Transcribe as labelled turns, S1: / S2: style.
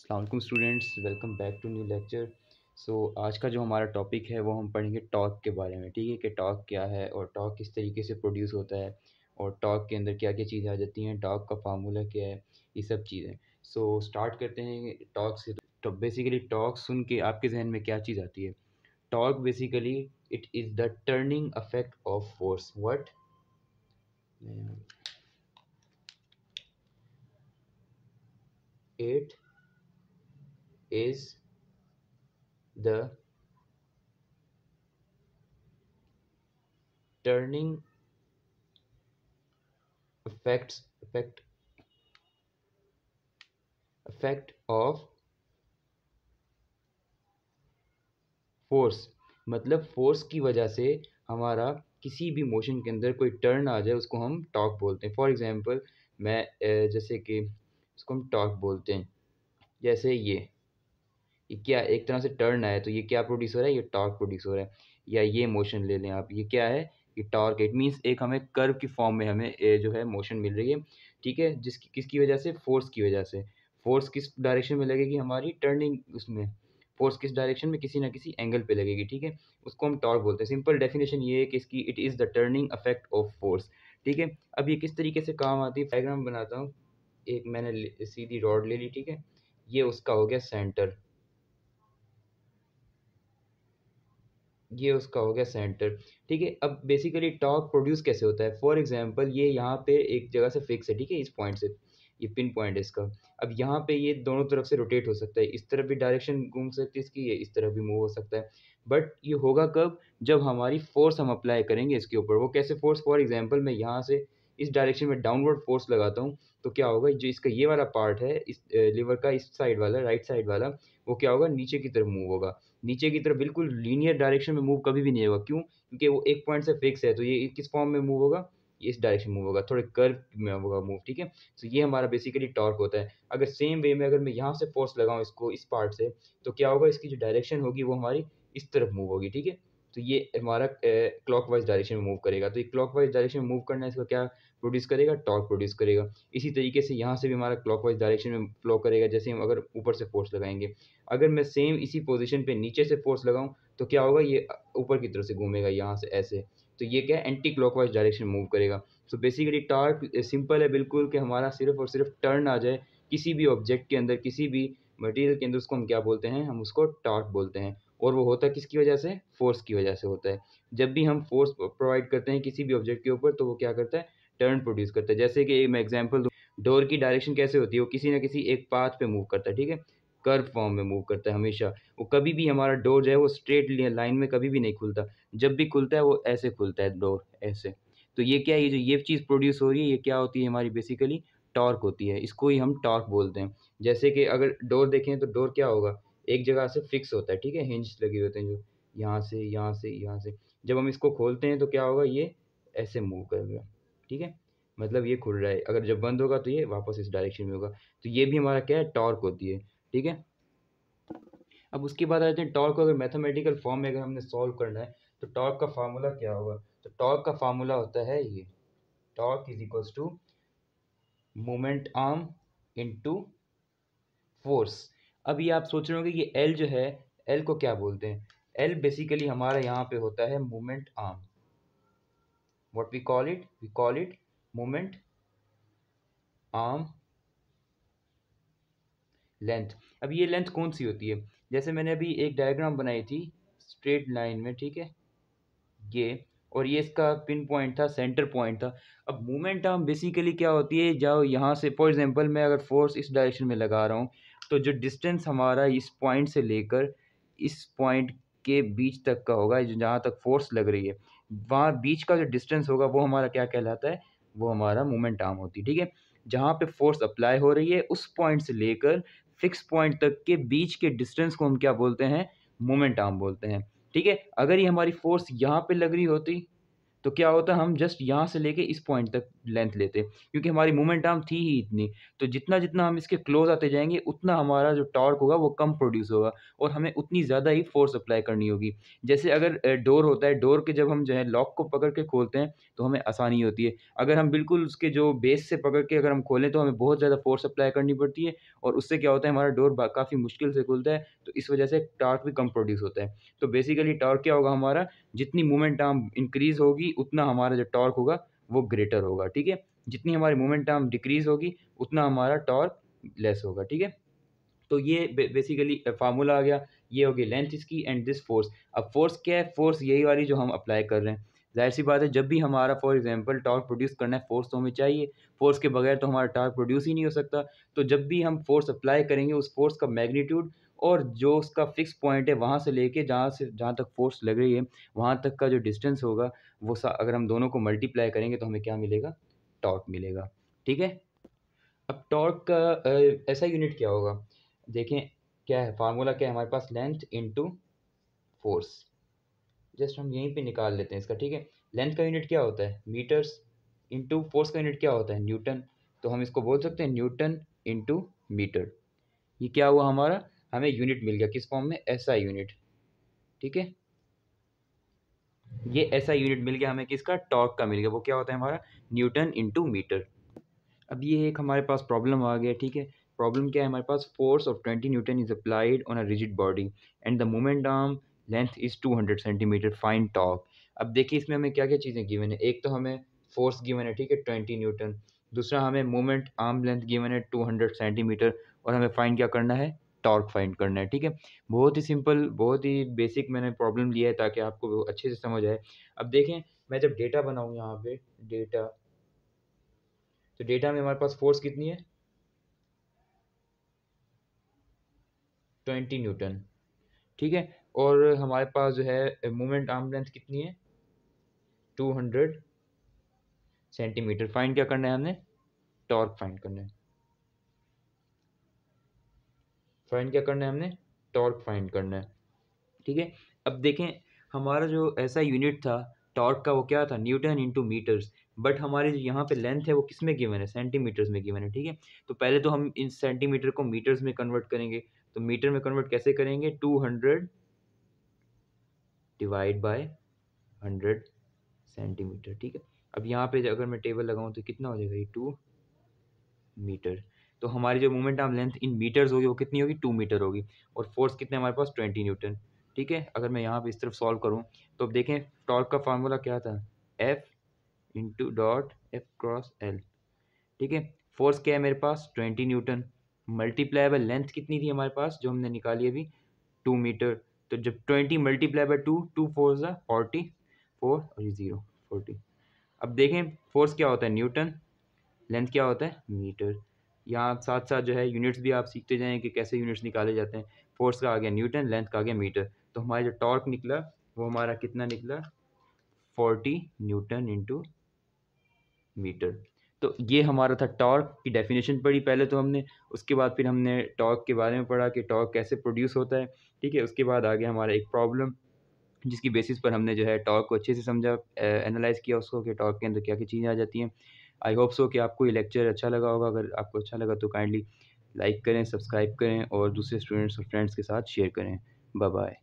S1: अस्सलाम वालेकुम students, welcome back to new lecture. आज का जो हमारा टॉपिक है वो हम पढ़ेंगे टॉर्क के बारे में। ठीक है कि टॉर्क क्या है और टॉर्क किस तरीके से प्रोड्यूस होता है और टॉर्क के अंदर क्या क्या चीज़ें आ जाती हैं, टॉर्क का फार्मूला क्या है, ये सब चीज़ें। स्टार्ट करते हैं टॉर्क से। तो बेसिकली टॉर्क सुन के आपके जहन में क्या चीज़ आती है? Torque basically it is the turning affect of force. What it is the turning effect of force. मतलब फोर्स की वजह से हमारा किसी भी मोशन के अंदर कोई टर्न आ जाए उसको हम टॉर्क बोलते हैं। फॉर एग्जांपल मैं जैसे कि इसको हम टॉर्क बोलते हैं। जैसे ये क्या एक तरह से टर्न आया तो ये क्या प्रोड्यूस हो रहा है? ये टॉर्क प्रोड्यूस हो रहा है। या ये मोशन ले लें आप, ये क्या है? ये टॉर्क। इट मीन्स एक हमें कर्व की फॉर्म में हमें जो है मोशन मिल रही है। ठीक है, जिसकी किसकी वजह से? फोर्स की वजह से। फोर्स किस डायरेक्शन में लगेगी? हमारी टर्निंग उसमें। फोर्स किस डायरेक्शन में? किसी ना किसी एंगल पे लगेगी। ठीक है, उसको हम टॉर्क बोलते हैं। सिंपल डेफिनेशन ये है कि इसकी it is the turning affect of force. ठीक है, अब ये किस तरीके से काम आती है? डायग्राम बनाता हूँ। एक मैंने सीधी रॉड ले ली। ठीक है, ये उसका हो गया सेंटर, ये उसका हो गया सेंटर। ठीक है, अब बेसिकली टॉर्क प्रोड्यूस कैसे होता है? फॉर एग्जांपल ये यहाँ पे एक जगह से फिक्स है। ठीक है, इस पॉइंट से, ये पिन पॉइंट है इसका। अब यहाँ पे ये दोनों तरफ से रोटेट हो सकता है, इस तरफ भी डायरेक्शन घूम सकती है इसकी, ये इस तरफ भी मूव हो सकता है। बट ये होगा कब? जब हमारी फोर्स हम अप्लाई करेंगे इसके ऊपर। वो कैसे फोर्स? फॉर एग्जाम्पल मैं यहाँ से इस डायरेक्शन में डाउनवर्ड फोर्स लगाता हूँ तो क्या होगा? जो इसका ये वाला पार्ट है इस लीवर का, इस साइड वाला, राइट साइड वाला, वो क्या होगा? नीचे की तरफ मूव होगा। नीचे की तरफ बिल्कुल लीनियर डायरेक्शन में मूव कभी भी नहीं होगा। क्यों? क्योंकि वो एक पॉइंट से फिक्स है। तो ये किस फॉर्म में मूव होगा? ये इस डायरेक्शन में मूव होगा, थोड़े कर्व में होगा मूव। ठीक है, तो ये हमारा बेसिकली टॉर्क होता है। अगर सेम वे में अगर मैं यहाँ से फोर्स लगाऊँ इसको इस पार्ट से, तो क्या होगा? इसकी जो डायरेक्शन होगी वो हमारी इस तरफ मूव होगी। ठीक है, तो ये हमारा क्लॉकवाइज डायरेक्शन में मूव करेगा। तो ये क्लॉकवाइज डायरेक्शन में मूव करना है, इसका क्या प्रोड्यूस करेगा? टॉर्क प्रोड्यूस करेगा। इसी तरीके से यहाँ से भी हमारा क्लॉकवाइज डायरेक्शन में फ्लो करेगा, जैसे हम अगर ऊपर से फोर्स लगाएंगे। अगर मैं सेम इसी पोजीशन पे नीचे से फोर्स लगाऊं तो क्या होगा? ये ऊपर की तरफ से घूमेगा यहाँ से ऐसे। तो ये क्या है? एंटी क्लॉकवाइज डायरेक्शन मूव करेगा। सो बेसिकली टॉर्क सिंपल है बिल्कुल, कि हमारा सिर्फ और सिर्फ टर्न आ जाए किसी भी ऑब्जेक्ट के अंदर, किसी भी मटेरियल के अंदर, उसको हम क्या बोलते हैं? हम उसको टॉर्क बोलते हैं। और वो होता है किसकी वजह से? फोर्स की वजह से होता है। जब भी हम फोर्स प्रोवाइड करते हैं किसी भी ऑब्जेक्ट के ऊपर तो वो क्या करता है? टर्न प्रोड्यूस करता है। जैसे कि मैं एग्जांपल दूं, डोर की डायरेक्शन कैसे होती है? वो किसी ना किसी एक पाथ पे मूव करता है। ठीक है, कर्व फॉर्म में मूव करता है हमेशा। वो कभी भी हमारा डोर जो है वो स्ट्रेट लाइन में कभी भी नहीं खुलता। जब भी खुलता है वो ऐसे खुलता है, डोर ऐसे। तो ये क्या है? ये जो ये चीज़ प्रोड्यूस हो रही है, ये क्या होती है? हमारी बेसिकली टॉर्क होती है। इसको ही हम टॉर्क बोलते हैं। जैसे कि अगर डोर देखें तो डोर क्या होगा? एक जगह से फिक्स होता है। ठीक है, हिंज लगे होते हैं जो यहाँ से यहाँ से यहाँ से। जब हम इसको खोलते हैं तो क्या होगा? ये ऐसे मूव करेगा। ठीक है, मतलब ये खुल रहा है। अगर जब बंद होगा तो ये वापस इस डायरेक्शन में होगा। तो ये भी हमारा क्या है? टॉर्क होती है। ठीक है, अब उसके बाद आते हैं टॉर्क को अगर मैथमेटिकल फॉर्म में अगर हमने सॉल्व करना है तो टॉर्क का फार्मूला क्या होगा? तो टॉर्क का फार्मूला होता है ये, torque is equals to moment arm into force. अब ये आप सोच रहे होंगे कि एल जो है, एल को क्या बोलते हैं? एल बेसिकली हमारा यहाँ पे होता है moment arm. What we call it? We call it moment arm length. अब ये लेंथ कौन सी होती है? जैसे मैंने अभी एक डायग्राम बनाई थी स्ट्रेट लाइन में। ठीक है, ये, और ये इसका पिन पॉइंट था, सेंटर पॉइंट था। अब मूवमेंट आर्म बेसिकली क्या होती है? जाओ यहाँ से, फॉर एग्जांपल मैं अगर फोर्स इस डायरेक्शन में लगा रहा हूँ तो जो डिस्टेंस हमारा इस पॉइंट से लेकर इस पॉइंट के बीच तक का होगा, जो जहाँ तक फोर्स लग रही है वहाँ बीच का जो डिस्टेंस होगा वो हमारा क्या कहलाता है? वो हमारा मूवमेंट आर्म होती है। ठीक है, जहाँ पे फोर्स अप्लाई हो रही है उस पॉइंट से लेकर फिक्स पॉइंट तक के बीच के डिस्टेंस को हम क्या बोलते हैं? मूवमेंट आर्म बोलते हैं। ठीक है, अगर ये हमारी फोर्स यहाँ पे लग रही होती तो क्या होता है हम जस्ट यहाँ से लेके इस पॉइंट तक लेंथ लेते हैं, क्योंकि हमारी मोमेंट आर्म थी ही इतनी। तो जितना-जितना हम इसके क्लोज़ आते जाएँगे उतना हमारा जो टॉर्क होगा वो कम प्रोड्यूस होगा और हमें उतनी ज़्यादा ही फ़ोर्स अप्लाई करनी होगी। जैसे अगर डोर होता है, डोर के जब हम जो है लॉक को पकड़ के खोलते हैं तो हमें आसानी होती है। अगर हम बिल्कुल उसके जो बेस से पकड़ के अगर हम खोलें तो हमें बहुत ज़्यादा फ़ोर्स अप्लाई करनी पड़ती है और उससे क्या होता है हमारा डोर काफ़ी मुश्किल से खुलता है, तो इस वजह से टॉर्क भी कम प्रोड्यूस होता है। तो बेसिकली टॉर्क क्या होगा हमारा, जितनी मोमेंट आर्म इंक्रीज़ होगी उतना हमारा जो टॉर्क होगा वो ग्रेटर होगा, ठीक है? जितनी हमारी मोमेंट आर्म डिक्रीज़ होगी उतना हमारा टॉर्क लेस होगा, ठीक है? तो ये बेसिकली फ़ॉर्मूला आ गया, ये हो गई लेंथ इसकी एंड दिस फ़ोर्स। अब फ़ोर्स क्या है? फ़ोर्स यही वाली जो हम अप्लाई कर रहे हैं। ज़ाहिर-सी बात है जब भी हमारा फॉर एग्ज़ाम्पल टॉर्क प्रोड्यूस करना है, फ़ोर्स तो हमें चाहिए। फ़ोर्स के बगैर तो हमारा टॉर्क प्रोड्यूस ही नहीं हो सकता। तो जब भी हम फ़ोर्स अप्लाई करेंगे उस फ़ोर्स का मैग्नीट्यूड और जो उसका फ़िक्स पॉइंट है वहाँ से जहाँ तक फ़ोर्स लग रही है, वहाँ तक का जो डिस्टेंस होगा वो अगर हम दोनों को मल्टीप्लाई करेंगे तो हमें क्या मिलेगा? टॉर्क मिलेगा। ठीक है? अब टॉर्क का ऐसा यूनिट क्या होगा? देखें क्या है फ़ॉर्मूला क्या है हमारे पास लेंथ इनटू फ़ोर्स। जस्ट हम यहीं पे निकाल लेते हैं इसका, ठीक है? लेंथ का यूनिट क्या होता है? मीटर्स इनटू फ़ोर्स का यूनिट क्या होता है? न्यूटन। तो हम इसको बोल सकते हैं न्यूटन इनटू मीटर। ये क्या हुआ हमारा? हमें यूनिट मिल गया किस फ़ॉर्म में? एसआई यूनिट, ठीक है? ये एसआई यूनिट मिल गया हमें किसका? टॉर्क का मिल गया। वो क्या होता है हमारा? Newton into metre. अब ये एक हमारे पास प्रॉब्लम आ गया, ठीक है? प्रॉब्लम क्या है हमारे पास? Force of 20 newton is applied on a rigid body and the moment arm length is 200 centimeter, find torque. अब देखिए इसमें हमें क्या क्या चीज़ें गिवन है। एक तो हमें फोर्स गिवन है, ठीक है, 20 न्यूटन। दूसरा हमें मोमेंट आर्म लेंथ गिवन है 200 सेंटीमीटर और हमें फाइंड क्या करना है? टॉर्क फाइंड करना है, ठीक है? बहुत ही सिंपल, बहुत ही बेसिक मैंने प्रॉब्लम लिया है ताकि आपको अच्छे से समझ आए। अब देखें मैं जब डेटा बनाऊँ यहाँ पे डेटा, तो डेटा में हमारे पास फोर्स कितनी है? 20 न्यूटन, ठीक है? और हमारे पास जो है मोमेंट आर्म लेंथ कितनी है? 200 सेंटीमीटर। फाइंड क्या करना है हमने? टॉर्क फाइंड करना है। फाइंड क्या करना है हमने? टॉर्क फाइंड करना है, ठीक है? अब देखें हमारा जो ऐसा यूनिट था टॉर्क का, वो क्या था? Newton into metres. बट हमारी जो यहाँ पे लेंथ है वो किस में गिवन है? सेंटीमीटर्स में गिवन है, ठीक है? तो पहले तो हम इन सेंटीमीटर को मीटर्स में कन्वर्ट करेंगे। तो मीटर में कन्वर्ट कैसे करेंगे? 200 डिवाइड बाय 100 सेंटीमीटर, ठीक है? अब यहाँ पे अगर मैं टेबल लगाऊँ तो कितना हो जाएगा ये? 2 मीटर। तो हमारी जो moment arm length in metres होगी वो कितनी होगी? 2 मीटर होगी और फोर्स कितने हमारे पास? 20 न्यूटन, ठीक है? अगर मैं यहाँ पे इस तरफ सॉल्व करूँ तो अब देखें टॉर्क का फार्मूला क्या था? F into dot F cross L, ठीक है? फोर्स क्या है मेरे पास? 20 न्यूटन मल्टीप्लाई बाय लेंथ कितनी थी हमारे पास जो हमने निकाली अभी? 2 मीटर। तो जब 20 मल्टीप्लाई बाय 2, 2 4 ज़ा 40, 4 और ये 0 40। अब देखें फोर्स क्या होता है? न्यूटन, लेंथ क्या होता है? मीटर। यहाँ साथ-साथ जो है यूनिट्स भी आप सीखते जाएँ कि कैसे यूनिट्स निकाले जाते हैं। फोर्स का आ गया न्यूटन, लेंथ का आ गया मीटर। तो हमारा जो टॉर्क निकला वो हमारा कितना निकला? 40 न्यूटन इंटू मीटर। तो ये हमारा था टॉर्क की डेफिनेशन पढ़ी पहले तो हमने, उसके बाद फिर हमने टॉर्क के बारे में पढ़ा कि टॉर्क कैसे प्रोड्यूस होता है, ठीक है? उसके बाद आ गया हमारा एक प्रॉब्लम जिसकी बेसिस पर हमने जो है टॉर्क को अच्छे से समझा, एनालाइज़ किया उसको कि टॉर्क के अंदर क्या-क्या चीज़ें आ जाती हैं। आई होप सो कि आपको ये लेक्चर अच्छा लगा होगा। अगर आपको अच्छा लगा तो काइंडली लाइक करें, सब्सक्राइब करें और दूसरे स्टूडेंट्स और फ्रेंड्स के साथ शेयर करें। Bye bye.